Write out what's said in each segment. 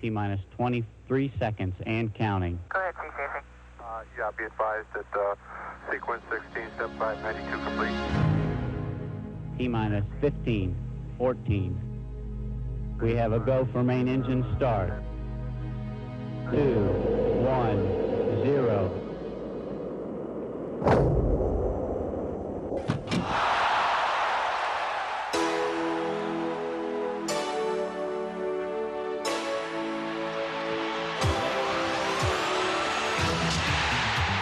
T-minus 23 seconds and counting. Go ahead, CCC. Yeah, be advised that sequence 16, step 592 complete. T-minus 15, 14. We have a go for main engine start. 2, 1, 0.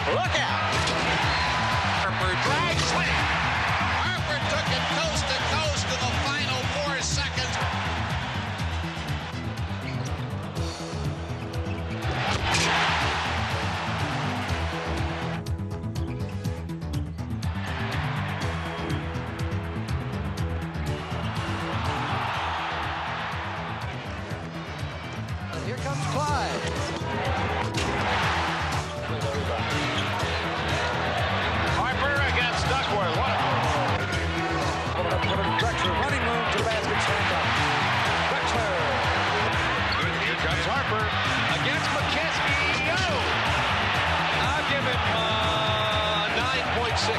Look out! Harper drag swing. Harper took it coast to coast to the final 4 seconds. And here comes Clyde. Drexler running room to the basket, stand up. Drexler. Here comes Harper against McKesky. Oh! I'll give him 9.6.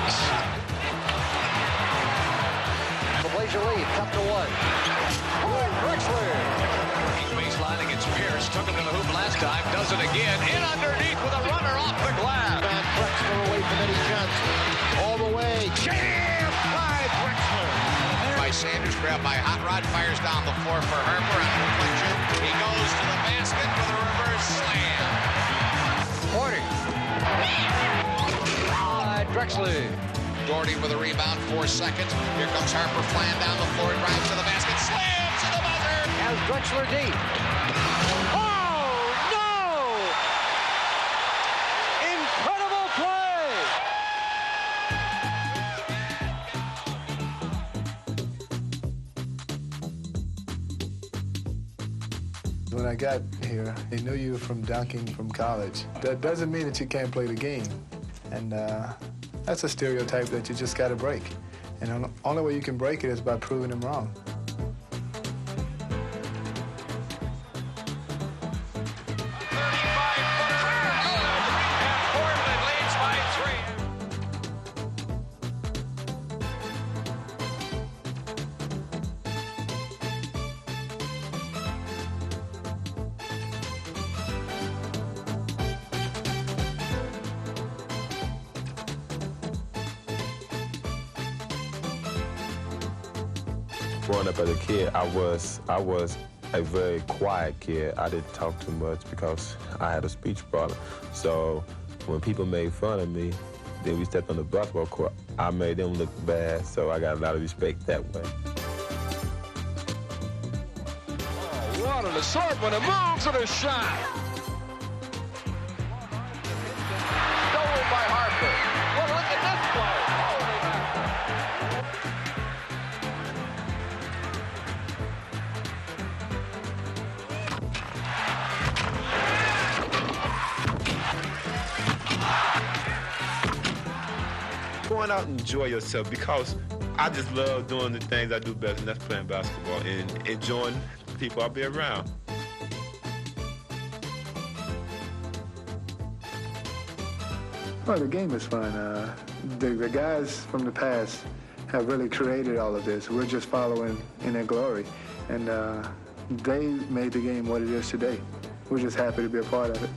The Blazer lead, cut to 1. Drexler. Baseline against Pierce. Took him to the hoop last time. Does it again. In underneath with a runner off the glass. And Drexler away from Eddie Johnson. All the way. Jam by Drexler. By Sanders, grabbed by Hot Rod, fires down the floor for Harper on deflection. He goes to the basket with a reverse slam. Porter. Drexler. Doherty with a rebound, 4 seconds. Here comes Harper flying down the floor, drives to the basket, slams to the buzzer. Has Drexler deep. Oh, no! Incredible play! When I got here, they knew you were from dunking from college. That doesn't mean that you can't play the game. And that's a stereotype that you just got to break. And the only way you can break it is by proving them wrong. Growing up as a kid, I was a very quiet kid. I didn't talk too much because I had a speech problem. So when people made fun of me, then we stepped on the basketball court, I made them look bad, so I got a lot of respect that way. Oh, what an assault when it moves and a shot. Stolen by Harper. Well, look at this play. Going out and enjoy yourself, because I just love doing the things I do best, and that's playing basketball and enjoying the people I'll be around. Well, the game is fun. The guys from the past have really created all of this. We're just following in their glory. And they made the game what it is today. We're just happy to be a part of it.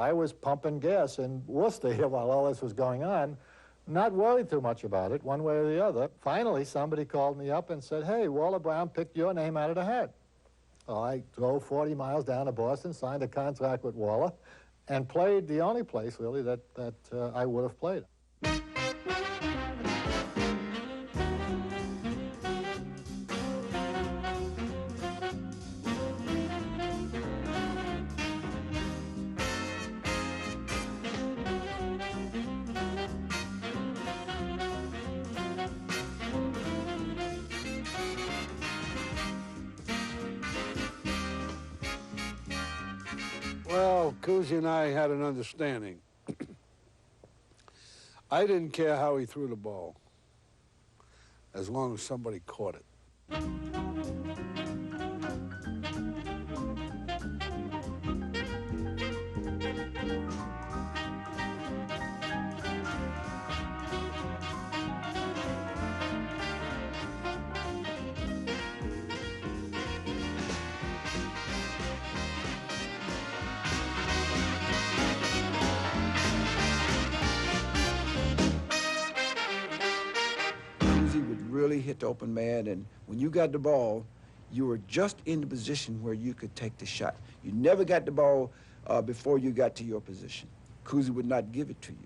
I was pumping gas in Worcester here while all this was going on, not worried too much about it, one way or the other. Finally, somebody called me up and said, hey, Waller Brown picked your name out of the hat. Well, I drove 40 miles down to Boston, signed a contract with Waller, and played the only place, really, that I would have played. Well, Cousy and I had an understanding. I didn't care how he threw the ball, as long as somebody caught it. Really hit the open man, and when you got the ball, you were just in the position where you could take the shot. You never got the ball before you got to your position. Cousy would not give it to you.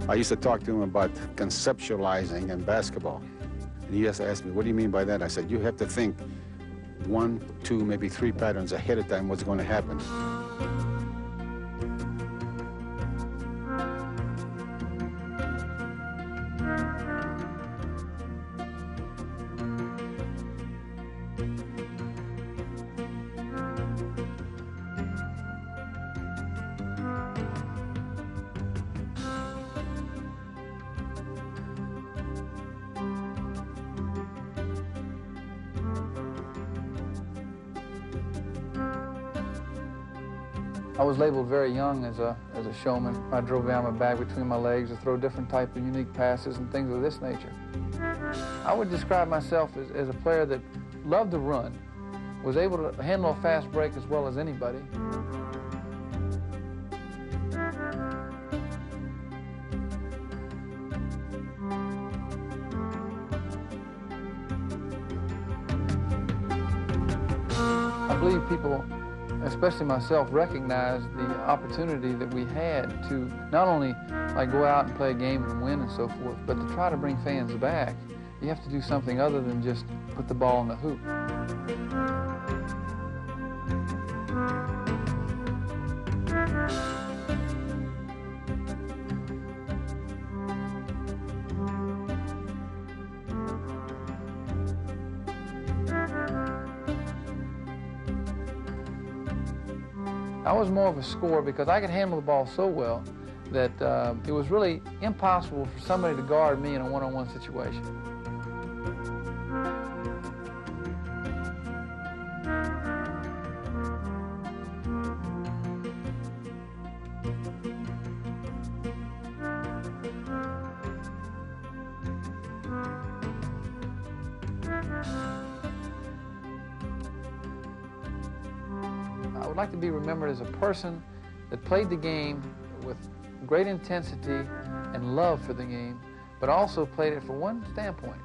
I used to talk to him about conceptualizing in basketball. And he just asked me, what do you mean by that? I said, you have to think 1, 2, maybe 3 patterns ahead of time what's going to happen. I was labeled very young as a showman. I drove down my bag between my legs to throw different type of unique passes and things of this nature. I would describe myself as a player that loved to run, was able to handle a fast break as well as anybody. I believe people, especially myself, recognized the opportunity that we had to not only go out and play a game and win and so forth, but to try to bring fans back. You have to do something other than just put the ball in the hoop. I was more of a scorer because I could handle the ball so well that it was really impossible for somebody to guard me in a one-on-one situation. I would like to be remembered as a person that played the game with great intensity and love for the game, but also played it for one standpoint,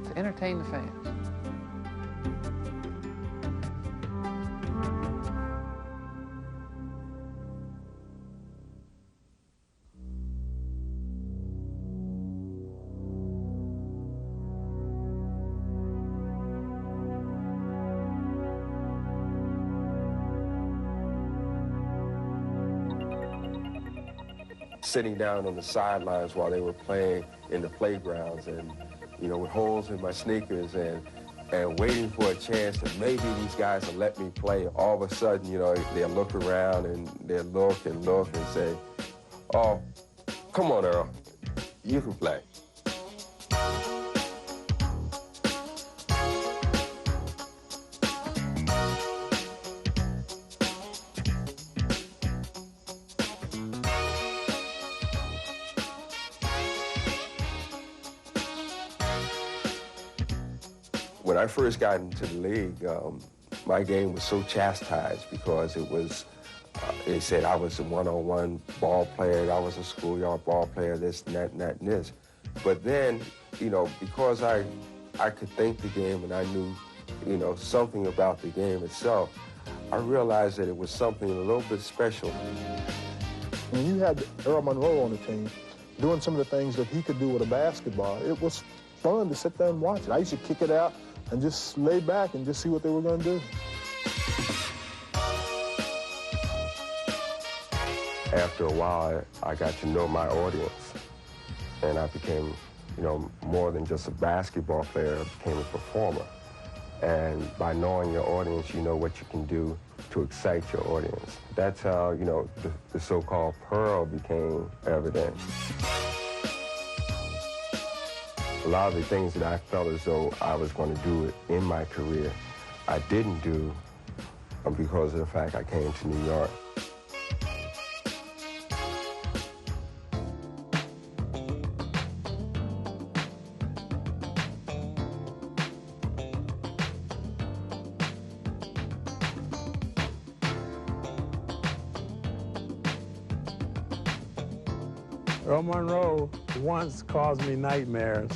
to entertain the fans. Sitting down on the sidelines while they were playing in the playgrounds and, with holes in my sneakers and waiting for a chance that maybe these guys will let me play. All of a sudden, they'll look around and they'll look and say, "Oh, come on, Earl, you can play." When I first got into the league, my game was so chastised because it was, they said I was a one-on-one ball player, I was a schoolyard ball player, this and that and that and this. But then, because I could think the game and I knew, something about the game itself, I realized that it was something a little bit special. When you had Earl Monroe on the team, doing some of the things that he could do with a basketball, it was fun to sit there and watch it. I used to kick it out and just lay back and just see what they were going to do. After a while, I got to know my audience, and I became, more than just a basketball player, I became a performer. And by knowing your audience, you know what you can do to excite your audience. That's how, the so-called pearl became evident. A lot of the things that I felt as though I was going to do in my career, I didn't do because of the fact I came to New York. Earl Monroe once caused me nightmares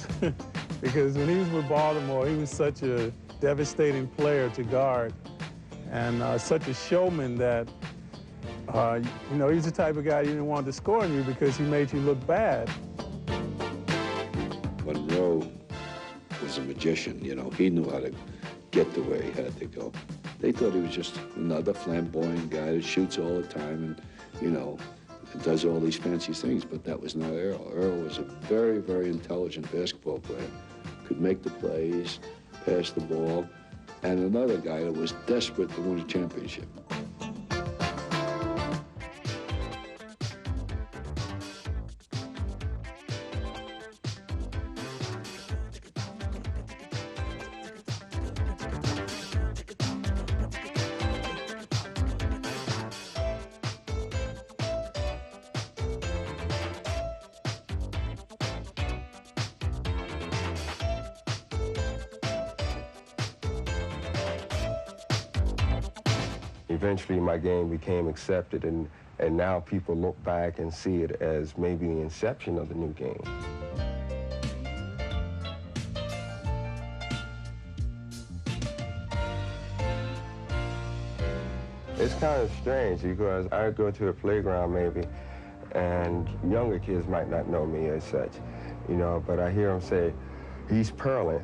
because when he was with Baltimore, he was such a devastating player to guard and such a showman that, he's the type of guy you didn't want to score on you because he made you look bad. Monroe was a magician, he knew how to get to where he had to go. They thought he was just another flamboyant guy that shoots all the time and, does all these fancy things, but that was not Earl. Earl was a very, very intelligent basketball player, could make the plays, pass the ball, and another guy that was desperate to win a championship. Eventually, my game became accepted, and now people look back and see it as maybe the inception of the new game. It's kind of strange because I go to a playground maybe, and younger kids might not know me as such, you know, but I hear them say, "He's Perlin."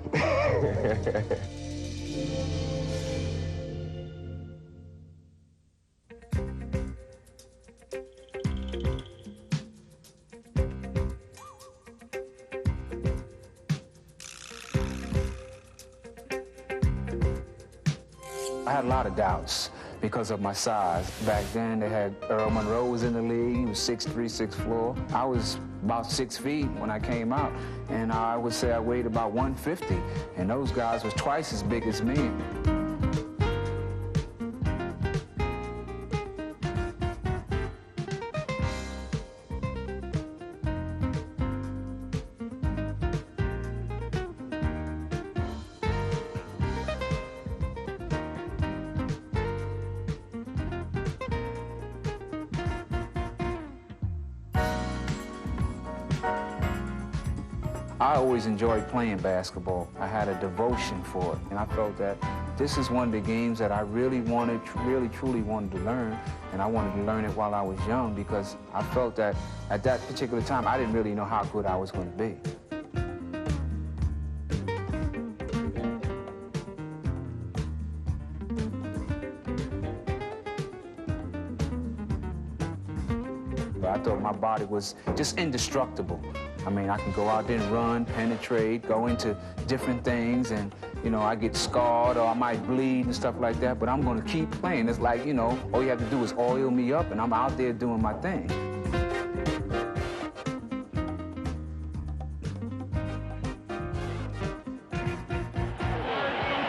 I had a lot of doubts because of my size. Back then, they had Earl Monroe was in the league. He was 6'3", 6'4". I was about 6 feet when I came out, and I would say I weighed about 150, and those guys was twice as big as me. I always enjoyed playing basketball. I had a devotion for it, and I felt that this is one of the games that I really truly wanted to learn, and I wanted to learn it while I was young because I felt that at that particular time, I didn't really know how good I was going to be. I thought my body was just indestructible. I mean, I can go out there and run, penetrate, go into different things, and, you know, I get scarred or I might bleed and stuff like that, but I'm going to keep playing. It's like, you know, all you have to do is oil me up, and I'm out there doing my thing. From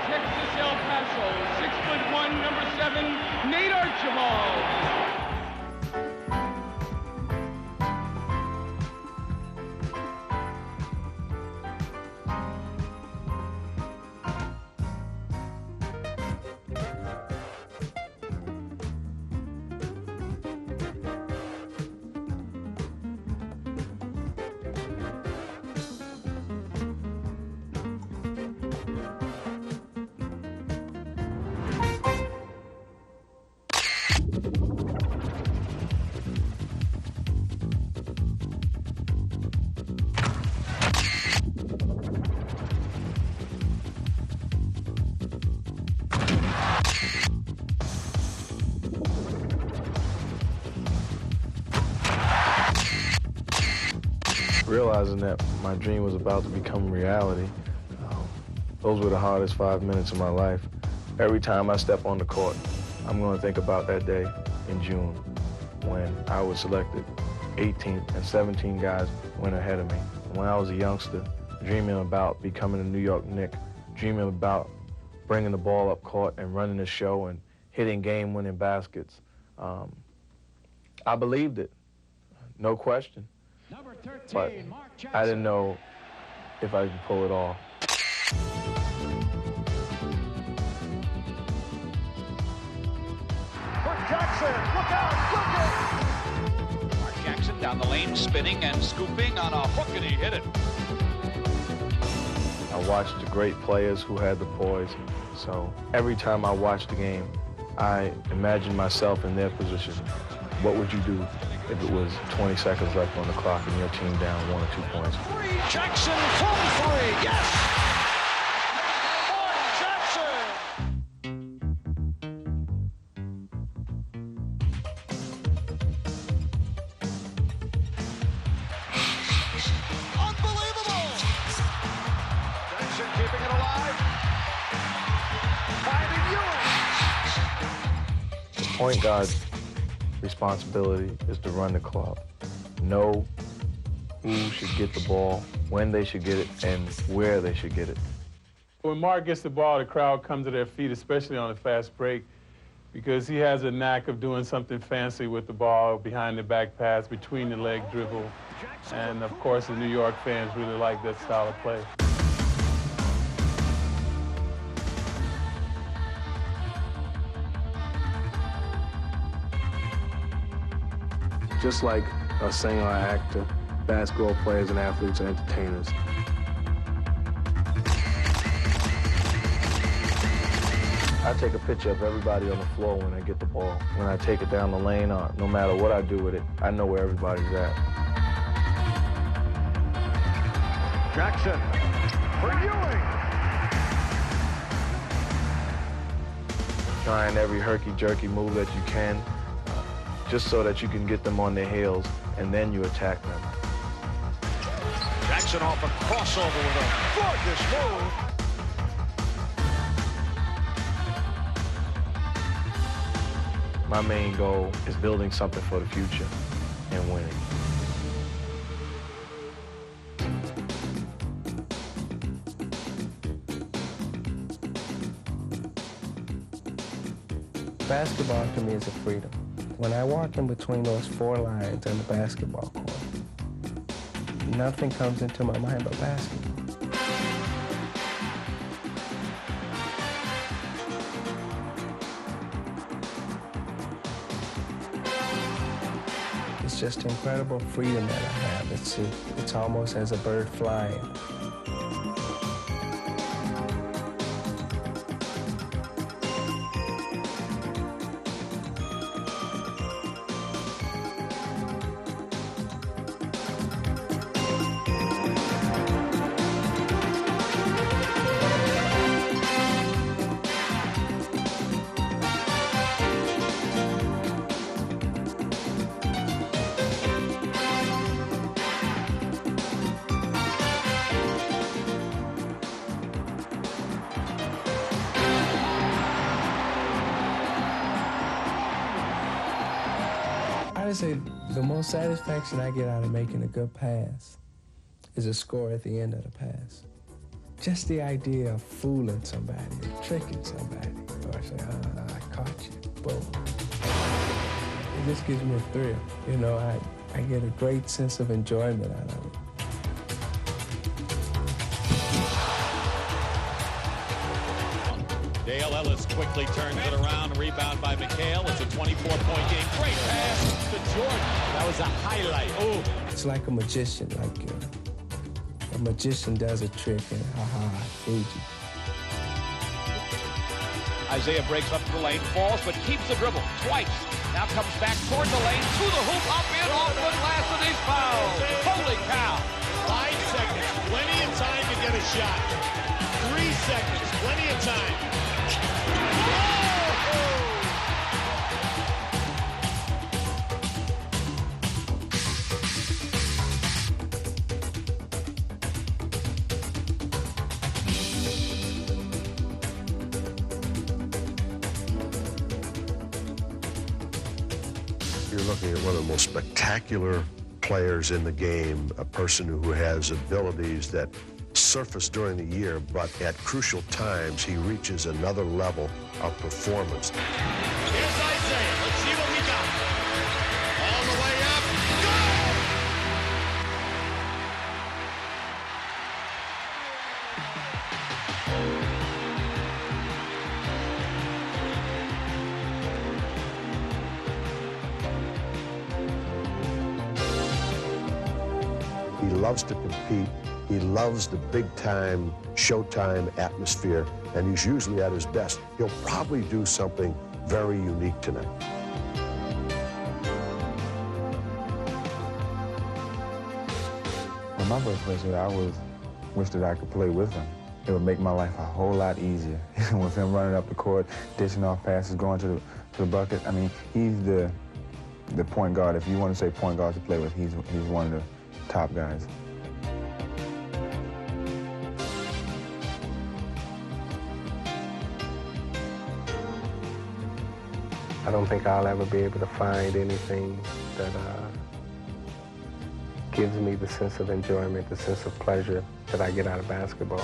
Texas, El Paso, 6'1", number 7, Nate Archibald. Realizing that my dream was about to become reality, those were the hardest 5 minutes of my life. Every time I step on the court, I'm going to think about that day in June when I was selected 18th and 17 guys went ahead of me. When I was a youngster, dreaming about becoming a New York Knick, dreaming about bringing the ball up court and running the show and hitting game-winning baskets. I believed it, no question. But I didn't know if I could pull it off. Mark Jackson, look out, look it! Mark Jackson down the lane, spinning and scooping on a hook, and he hit it. I watched the great players who had the poise, so every time I watched the game, I imagined myself in their position. What would you do if it was 20 seconds left on the clock and your team down 1 or 2 points? Jackson from 3, yes! Mark Jackson! Unbelievable! Jackson keeping it alive. Finding Ewing. The point guard's responsibility is to run the club. Know who should get the ball, when they should get it, and where they should get it. When Mark gets the ball, the crowd comes to their feet, especially on a fast break, because he has a knack of doing something fancy with the ball, behind the back pass, between the leg dribble. And of course, the New York fans really like that style of play. Just like a singer or actor, basketball players and athletes are entertainers. I take a picture of everybody on the floor when I get the ball. When I take it down the lane, or no matter what I do with it, I know where everybody's at. Jackson for Ewing. Trying every herky-jerky move that you can, just so that you can get them on their heels, and then you attack them. Jackson off a crossover with a gorgeous move. My main goal is building something for the future and winning. Basketball to me is a freedom. When I walk in between those four lines on the basketball court, nothing comes into my mind but basketball. It's just incredible freedom that I have. It's almost as a bird flying. I would say the most satisfaction I get out of making a good pass is a score at the end of the pass. Just the idea of fooling somebody, tricking somebody, or say, I caught you, boom. It just gives me a thrill. You know, I get a great sense of enjoyment out of it. Dale Ellis quickly turns it around, rebound by McHale. It's a 24-point game. Great pass to Jordan. That was a highlight. Oh. It's like a magician, like a magician does a trick and I fooled you. Isaiah breaks up to the lane, falls, but keeps the dribble twice. Now comes back toward the lane, to the hoop, up in, off the glass, and he's fouled. Holy cow. 5 seconds, plenty of time to get a shot. 3 seconds, plenty of time. You're looking at one of the most spectacular players in the game, a person who has abilities that surface during the year, but at crucial times, he reaches another level of performance. Here's Isaiah. Let's see what we got. All the way up. He loves to compete. He loves the big-time, showtime atmosphere, and he's usually at his best. He'll probably do something very unique tonight. When my first place, I wish that I could play with him. It would make my life a whole lot easier. With him running up the court, dishing off passes, going to the bucket. I mean, he's the point guard. If you want to say point guard to play with, he's one of the top guys. I don't think I'll ever be able to find anything that gives me the sense of enjoyment, the sense of pleasure that I get out of basketball.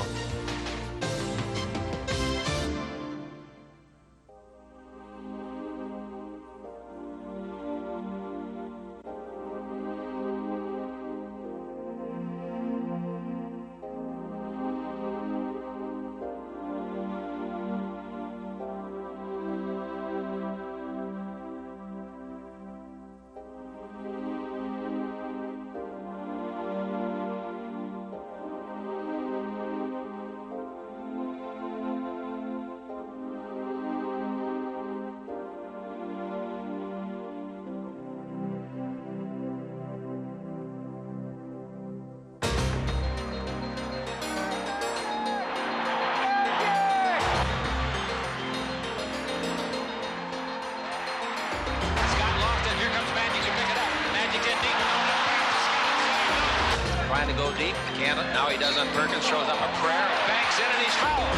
trying to go deep. Can't. Now he does on Perkins. Throws up a prayer. Banks in and he's fouled.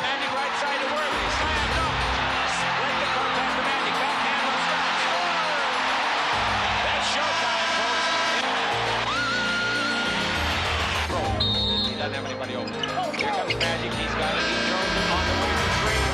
Magic right side to Worthy. Slam dunk. Break the contact to Magic. Backhand on Scott. That's showtime, folks. He doesn't have anybody open. Here comes Magic. He's got it. He's Jones on the way for three.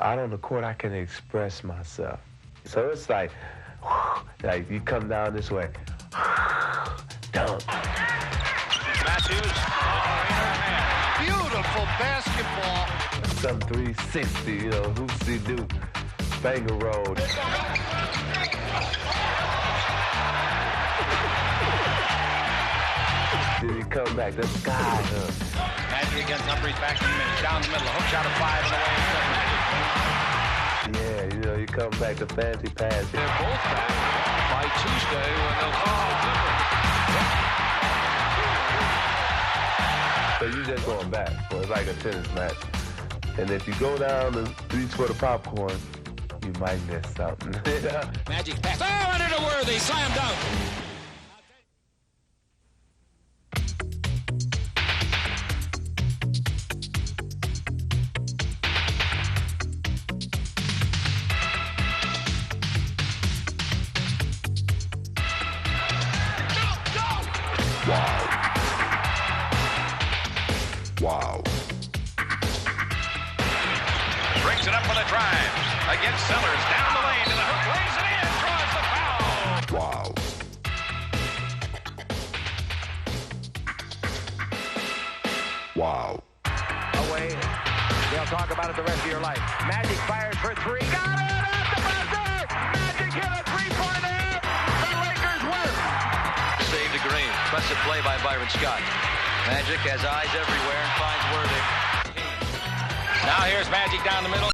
Out on the court, I can express myself. So it's like you come down this way, dunk. Matthews, beautiful basketball. Some 360, you know, hoopsie-doo, banger roll. Then you come back, the sky hook. Magic against Humphries, back in the middle, down the middle, a hook shot of 5 and away. Yeah, you know, you come back to fancy pass. They're both back by Tuesday when they'll call it different. So you just going back. So it's like a tennis match. And if you go down and reach for the popcorn, you might miss something. Magic pass. Oh, under the Worthy, slam dunk. Wow. Brings it up with a drive. Against Sellers, down the lane to the hook, lays it in, draws the foul. Wow. Away. They'll talk about it the rest of your life. Magic fires for 3. Got it at the buzzer! Magic hit a 3-pointer! The Lakers win! Save the green. Impressive play by Byron Scott. Magic has eyes everywhere and finds Worthy. Now here's Magic down the middle.